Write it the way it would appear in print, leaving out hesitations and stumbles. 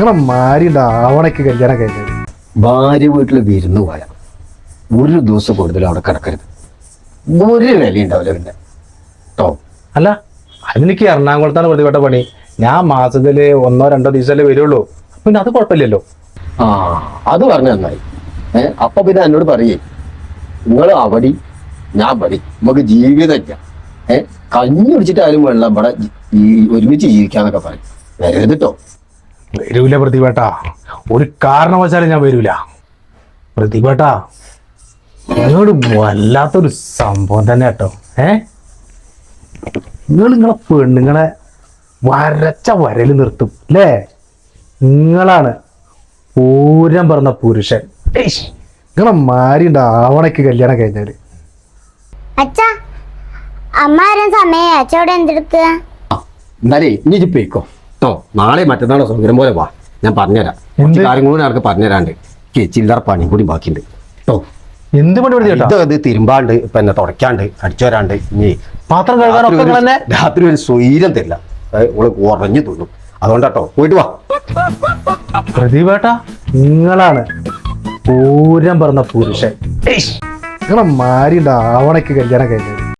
നിങ്ങളെ മാരിണ്ട് ആവണയ്ക്ക് കല്യാണം കഴിഞ്ഞത്. ഭാര്യ വീട്ടിൽ വിരുന്ന് പോയ ഒരു ദിവസം കൂടുതൽ അവിടെ കിടക്കരുത്. ഒരു വില ഉണ്ടാവില്ല പിന്നെ കേട്ടോ. അല്ല അതിനെനിക്ക് എറണാകുളത്താണ് പ്രതിപ്പെട്ട പണി. ഞാൻ മാസത്തില് 1-2 ദിവസമല്ലേ വരുള്ളൂ. പിന്നെ അത് കുഴപ്പമില്ലല്ലോ. ആ അത് പറഞ്ഞു നന്നായി. അപ്പൊ പിന്നെ എന്നോട് പറയേ, നിങ്ങൾ അവിടെ ഞാൻ പടി, നമുക്ക് ജീവിതമില്ല. കഞ്ഞി കുടിച്ചിട്ട് ആരും വെള്ളം ഇവിടെ ഒരുമിച്ച് ജീവിക്കാന്നൊക്കെ പറയും. വരരുത് കേട്ടോ. വരൂല പ്രതിപേട്ട, ഒരു കാരണവശാലും ഞാൻ വരൂല. പ്രതിപേട്ട നിങ്ങളോട് വല്ലാത്തൊരു സംഭവം തന്നെ കേട്ടോ. നിങ്ങളെ പെണ്ണുങ്ങളെ വരച്ച വരല് നിർത്തും അല്ലേ? നിങ്ങളാണ് പൂരം പറഞ്ഞ പുരുഷൻ. നിങ്ങളെ മാരിണ്ട് ആവണയ്ക്ക് കല്യാണം കഴിഞ്ഞാല്. അച്ഛാ അമ്മ വരാൻ സമയം. അച്ഛവിടെ എന്തെടുക്കുക? എന്നാലേ ഇനി ഇജ്ജ് പോയിക്കോ കേട്ടോ. നാളെ മറ്റന്നാളോ സൗകര്യം പോലെ വാ, ഞാൻ പറഞ്ഞുതരാം. കുറച്ച് കാര്യം കൂടി ആൾക്ക് പറഞ്ഞുതരാണ്ട്. ചില്ലറ പണി കൂടി ബാക്കിയുണ്ട് കേട്ടോ. എന്ത് പണി പഠിച്ചേട്ടാ? ഇത് തിരുമ്പാണ്ട്, പിന്നെ തുടയ്ക്കാണ്ട്, അടിച്ചു വരാണ്ട്. ഇനി പാത്രം കഴുകാനൊക്കെ രാത്രി ഒരു സ്വൈരം തരില്ല, ഓള് ഉറഞ്ഞു തിന്നും. അതുകൊണ്ടാട്ടോ, പോയിട്ട് വാ. പ്രതിപേട്ട നിങ്ങളാണ് പൂരം പറഞ്ഞ പുരുഷൻ. നിങ്ങളെ മാരിണ്ട് ആവണയ്ക്ക് കല്യാണം കഴിഞ്ഞത്.